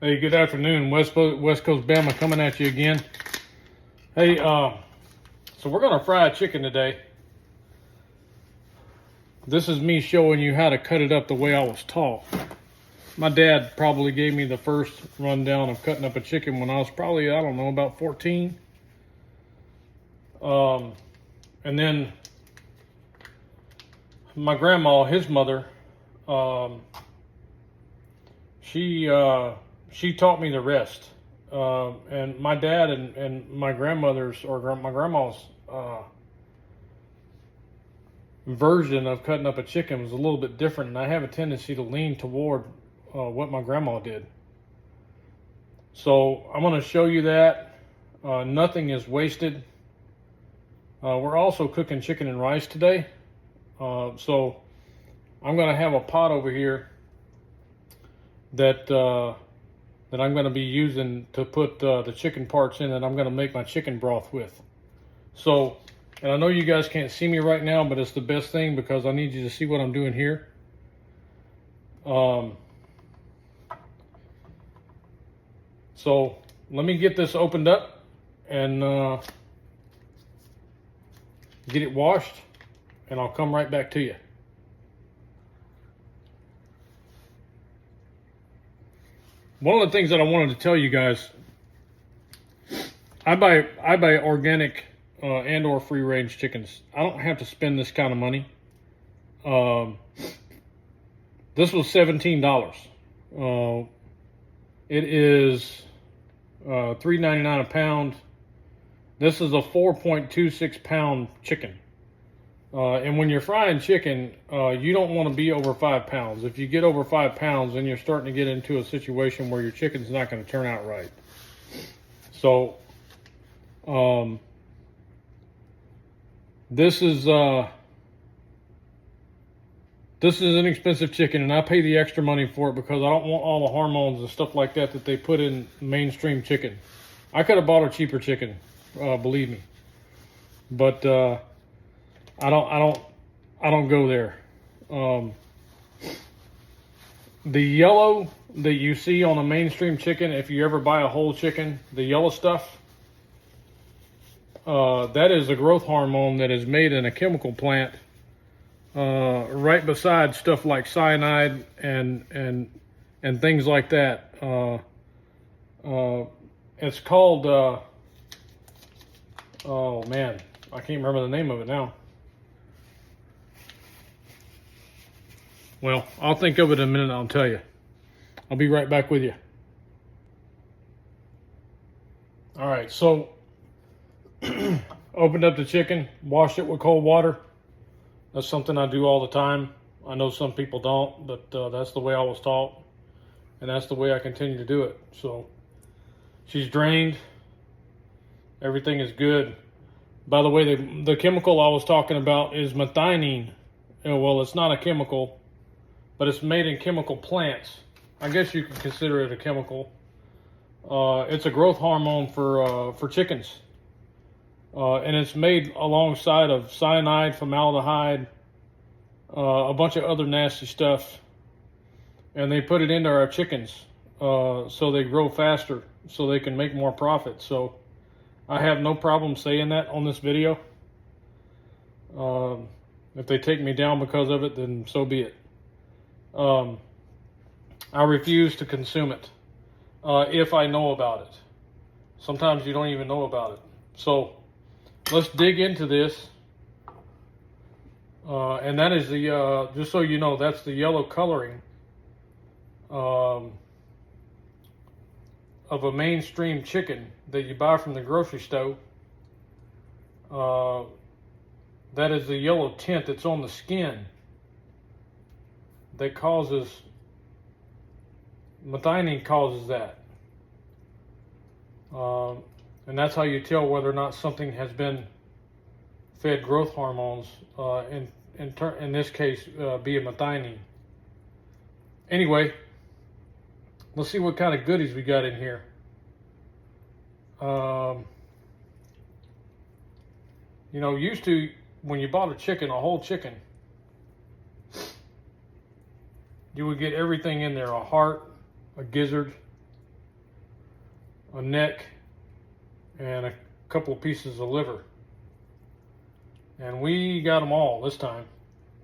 Hey, good afternoon, West Coast Bama coming at you again. Hey, so we're gonna fry a chicken today. This is me showing you how to cut it up the way I was taught. My dad probably gave me the first rundown of cutting up a chicken when I was probably, I don't know, about 14. And then my grandma, his mother, she taught me the rest. And my dad and my grandmother's or my grandma's version of cutting up a chicken was a little bit different, and I have a tendency to lean toward what my grandma did. So I'm going to show you that. Nothing is wasted. We're also cooking chicken and rice today. So I'm going to have a pot over here that I'm going to be using to put the chicken parts in that I'm going to make my chicken broth with. So, and I know you guys can't see me right now, but it's the best thing because I need you to see what I'm doing here. So let me get this opened up and get it washed, and I'll come right back to you. One of the things that I wanted to tell you guys, I buy organic and or free range chickens. I don't have to spend this kind of money. This was $17. It is $3.99 a pound. This is a 4.26 pound chicken. And when you're frying chicken, you don't want to be over 5 pounds. If you get over 5 pounds, then you're starting to get into a situation where your chicken's not going to turn out right. So, this is an expensive chicken, and I pay the extra money for it because I don't want all the hormones and stuff like that that they put in mainstream chicken. I could have bought a cheaper chicken, believe me, but I don't go there. The yellow that you see on a mainstream chicken, if you ever buy a whole chicken, the yellow stuff, that is a growth hormone that is made in a chemical plant, right beside stuff like cyanide and things like that. It's called, oh man, I can't remember the name of it now. Well, I'll think of it in a minute and I'll tell you. I'll be right back with you. All right, so opened up the chicken, washed it with cold water. That's something I do all the time. I know some people don't, but that's the way I was taught, and that's the way I continue to do it. So she's drained. Everything is good. By the way, the chemical I was talking about is methionine. Well, it's not a chemical, but it's made in chemical plants. I guess you could consider it a chemical. It's a growth hormone for chickens. And it's made alongside of cyanide, formaldehyde, a bunch of other nasty stuff. And they put it into our chickens so they grow faster, so they can make more profit. So I have no problem saying that on this video. If they take me down because of it, then so be it. I refuse to consume it if I know about it. Sometimes you don't even know about it. So let's dig into this. And that is the, just so you know, that's the yellow coloring of a mainstream chicken that you buy from the grocery store. That is the yellow tint that's on the skin that causes, methionine causes that. And that's how you tell whether or not something has been fed growth hormones, in this case, be a methionine. Anyway, let's see what kind of goodies we got in here. You know, used to, when you bought a chicken, a whole chicken, you would get everything in there, a heart, a gizzard, a neck, and a couple of pieces of liver. And we got them all this time.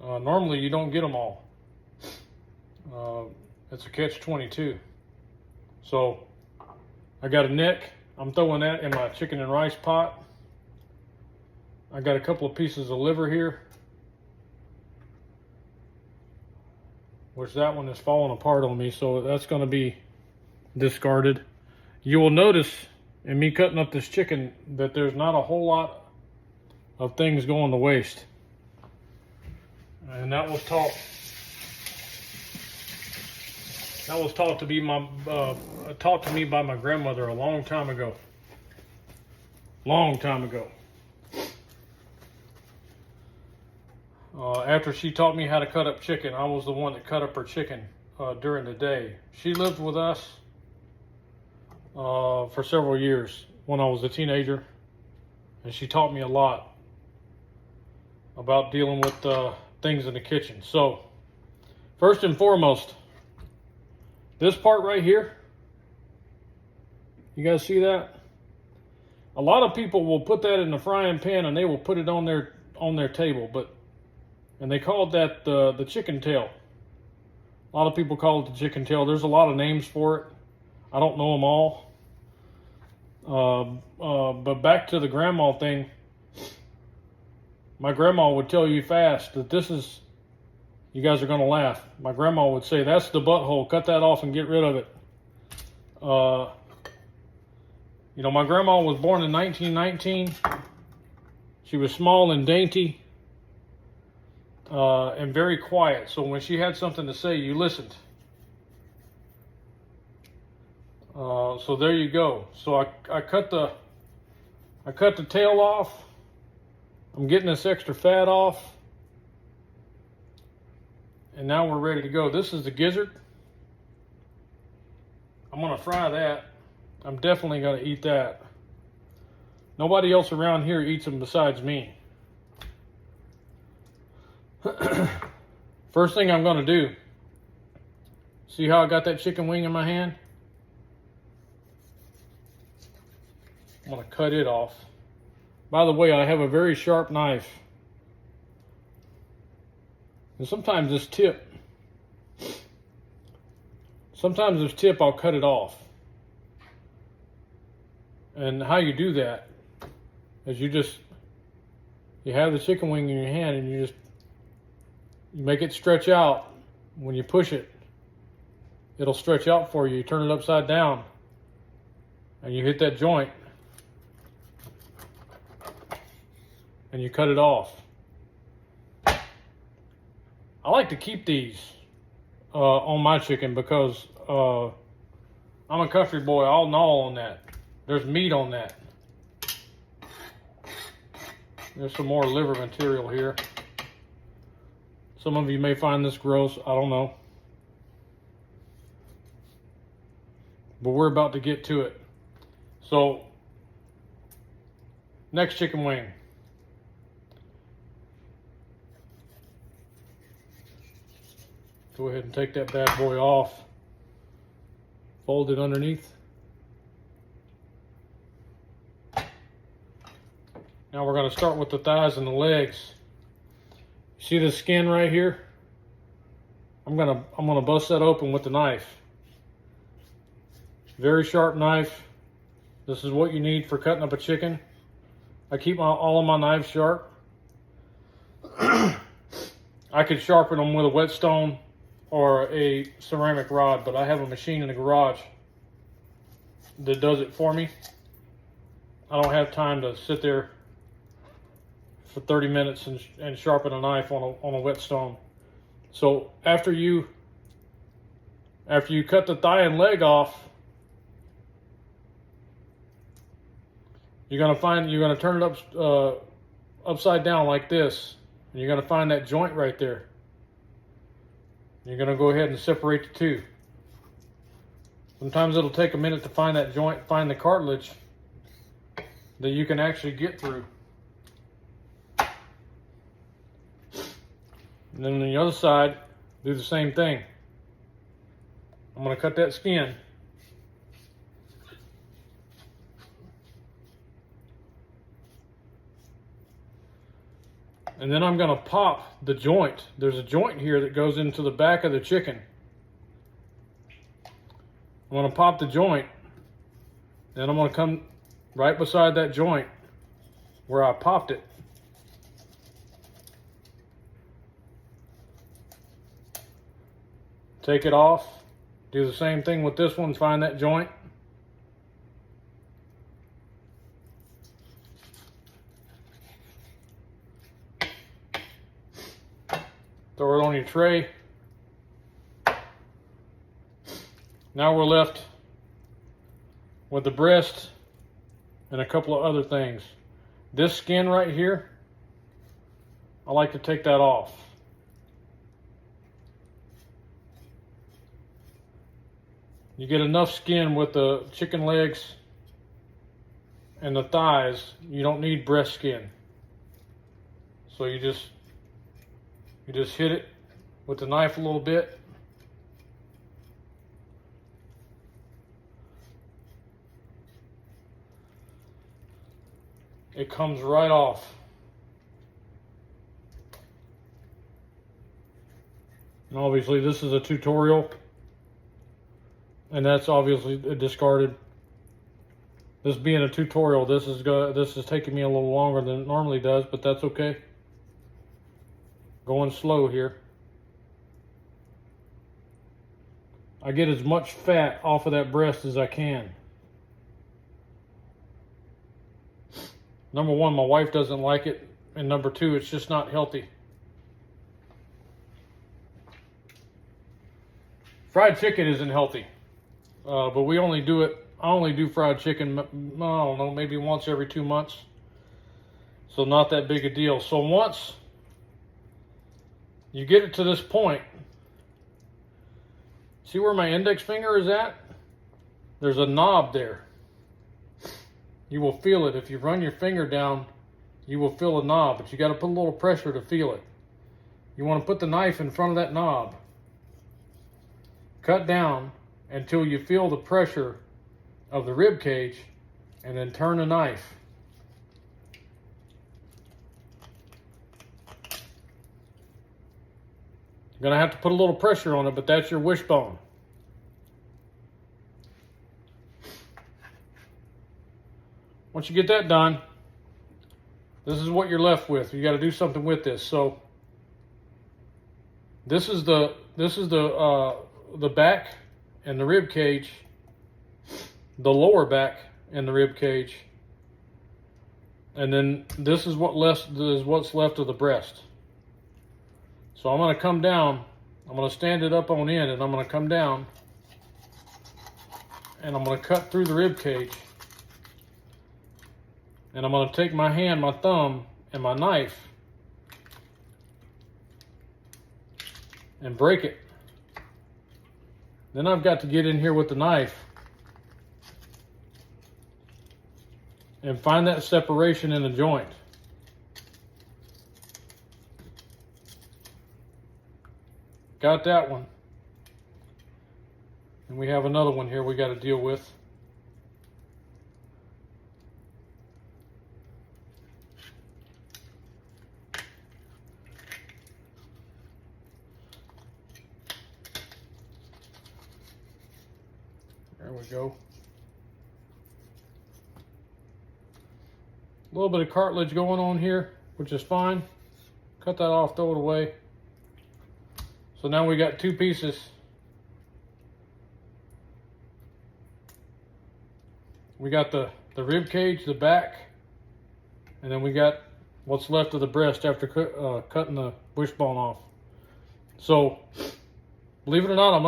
Normally you don't get them all. It's a catch-22. So I got a neck. I'm throwing that in my chicken and rice pot. I got a couple of pieces of liver here, which that one is falling apart on me, so that's going to be discarded. You will notice in me cutting up this chicken that there's not a whole lot of things going to waste. And that was taught to be taught to me by my grandmother a long time ago. After she taught me how to cut up chicken, I was the one that cut up her chicken during the day. She lived with us for several years when I was a teenager, and she taught me a lot about dealing with things in the kitchen. So, first and foremost, this part right here, you guys see that? A lot of people will put that in the frying pan and they will put it on their table, and they call that the chicken tail. A lot of people call it the chicken tail. There's a lot of names for it. I don't know them all. But back to the grandma thing. My grandma would tell you fast that this is, you guys are going to laugh. My grandma would say, that's the butthole. Cut that off and get rid of it. You know, my grandma was born in 1919. She was small and dainty and very quiet. So when she had something to say, you listened. So there you go. So I cut the tail off. I'm getting this extra fat off. And now we're ready to go. This is the gizzard. I'm going to fry that. I'm definitely going to eat that. Nobody else around here eats them besides me. First thing I'm going to do, see how I got that chicken wing in my hand? I'm going to cut it off. By the way, I have a very sharp knife. And sometimes this tip I'll cut it off. And how you do that is you have the chicken wing in your hand and you make it stretch out. When you push it, it'll stretch out for you. You turn it upside down and you hit that joint and you cut it off. I like to keep these on my chicken because I'm a country boy. I'll gnaw on that. There's meat on that. There's some more liver material here. Some of you may find this gross. I don't know. But we're about to get to it. So, next chicken wing. Go ahead and take that bad boy off. Fold it underneath. Now we're going to start with the thighs and the legs. See the skin right here? I'm gonna bust that open with the knife. Very sharp knife. This is what you need for cutting up a chicken. I keep all of my knives sharp. I could sharpen them with a whetstone or a ceramic rod, but I have a machine in the garage that does it for me. I don't have time to sit there for 30 minutes and sharpen a knife on a whetstone. So after you cut the thigh and leg off, you're gonna turn it upside down like this, and you're gonna find that joint right there. You're gonna go ahead and separate the two. Sometimes it'll take a minute to find that joint, find the cartilage that you can actually get through. And then on the other side, do the same thing. I'm going to cut that skin. And then I'm gonna pop the joint. There's a joint here that goes into the back of the chicken. I'm gonna pop the joint. Then I'm gonna come right beside that joint where I popped it. Take it off. Do the same thing with this one, find that joint. Throw it on your tray. Now we're left with the breast and a couple of other things. This skin right here, I like to take that off. You get enough skin with the chicken legs and the thighs, you don't need breast skin. So you just hit it with the knife a little bit. It comes right off. And obviously this is a tutorial, and that's obviously discarded. This being a tutorial, this is taking me a little longer than it normally does, but that's okay. Going slow here. I get as much fat off of that breast as I can. Number one, my wife doesn't like it, and number two, it's just not healthy. Fried chicken isn't healthy, but we only do it. I only do fried chicken, I don't know, maybe once every 2 months. So not that big a deal. So once you get it to this point, see where my index finger is at? There's a knob there. You will feel it. If you run your finger down, you will feel a knob, but you got to put a little pressure to feel it. You want to put the knife in front of that knob. Cut down until you feel the pressure of the rib cage, and then turn the knife. You're going to have to put a little pressure on it, but that's your wishbone. Once you get that done, this is what you're left with. You got to do something with this. So this is the back and the rib cage, the lower back and the rib cage, and then this is what's left of the breast. So I'm going to come down. I'm going to stand it up on end, and I'm going to come down, and I'm going to cut through the rib cage. And I'm going to take my hand, my thumb, and my knife and break it. Then I've got to get in here with the knife and find that separation in the joint. Got that one. And we have another one here we got to deal with. There we go. A little bit of cartilage going on here, which is fine. Cut that off, throw it away. So now we got two pieces. We got the rib cage, the back, and then we got what's left of the breast after cutting the wishbone off. So, believe it or not,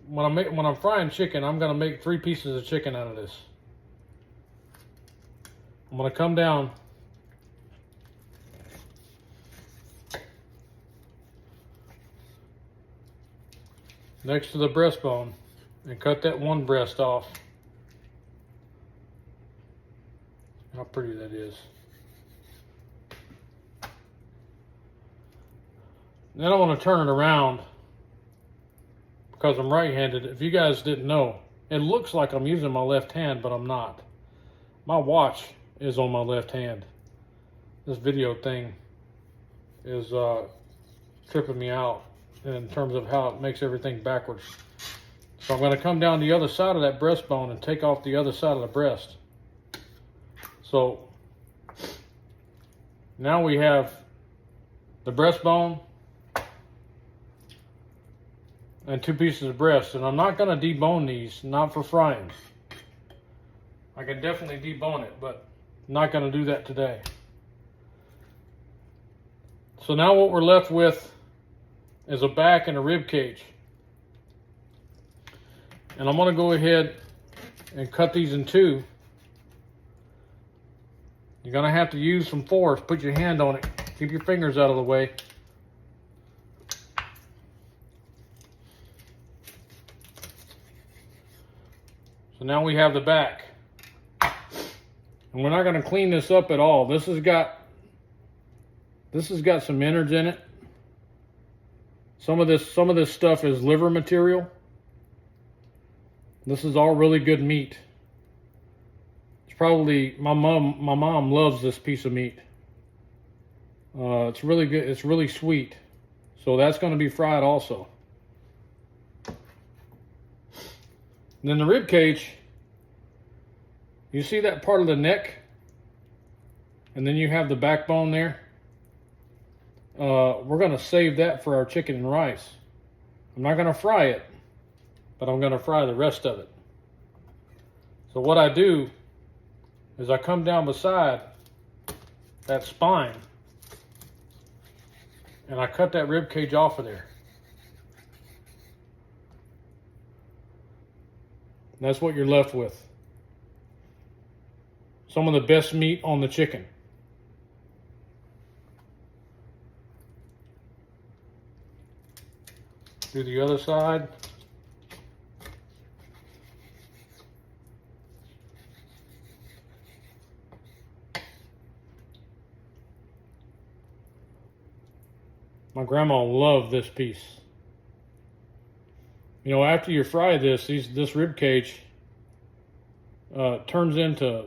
when I'm frying chicken, I'm gonna make 3 pieces of chicken out of this. I'm gonna come down next to the breastbone and cut that one breast off. How pretty that is. Then I want to turn it around because I'm right-handed. If you guys didn't know, it looks like I'm using my left hand, but I'm not. My watch is on my left hand. This video thing is tripping me out in terms of how it makes everything backwards. So I'm going to come down the other side of that breastbone and take off the other side of the breast. So now we have the breastbone and 2 pieces of breast. And I'm not going to debone these, not for frying. I can definitely debone it, but I'm not going to do that today. So now what we're left with is a back and a rib cage. And I'm going to go ahead and cut these in 2. You're going to have to use some force. Put your hand on it. Keep your fingers out of the way. So now we have the back. And we're not going to clean this up at all. This has got some innards in it. Some of this stuff is liver material. This is all really good meat. It's probably, my mom loves this piece of meat. It's really good. It's really sweet. So that's going to be fried also. And then the rib cage, you see that part of the neck? And then you have the backbone there. We're going to save that for our chicken and rice. I'm not going to fry it, but I'm going to fry the rest of it. So what I do is I come down beside that spine and I cut that rib cage off of there. And that's what you're left with. Some of the best meat on the chicken. Do the other side. My grandma loved this piece. You know, after you fry this rib cage turns into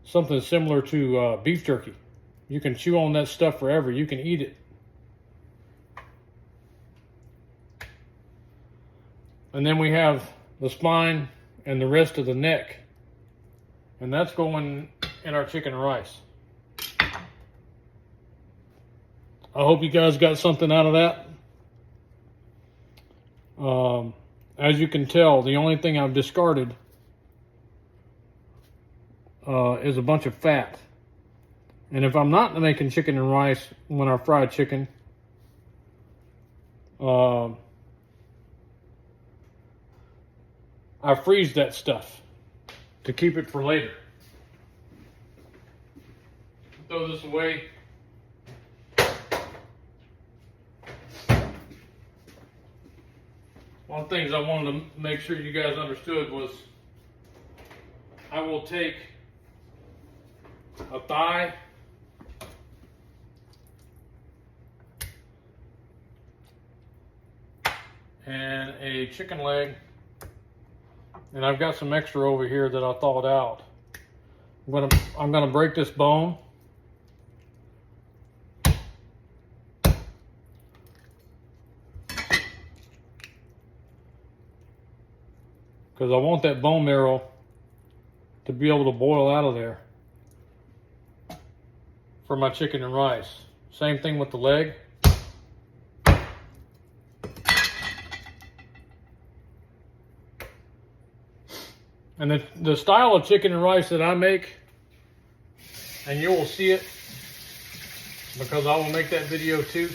something similar to beef jerky. You can chew on that stuff forever. You can eat it. And then we have the spine and the rest of the neck. And that's going in our chicken and rice. I hope you guys got something out of that. As you can tell, the only thing I've discarded is a bunch of fat. And if I'm not making chicken and rice when I fry chicken, I freeze that stuff to keep it for later. Throw this away. One of the things I wanted to make sure you guys understood was I will take a thigh and a chicken leg, and I've got some extra over here that I thawed out. I'm gonna break this bone. Because I want that bone marrow to be able to boil out of there for my chicken and rice. Same thing with the leg. And the style of chicken and rice that I make, and you will see it because I will make that video too,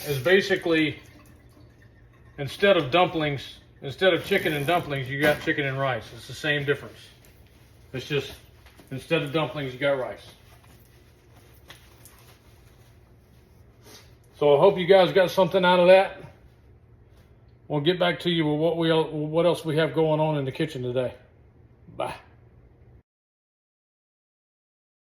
is basically instead of chicken and dumplings, you got chicken and rice. It's the same difference. It's just instead of dumplings, you got rice. So I hope you guys got something out of that. We'll get back to you with what else we have going on in the kitchen today. Bye.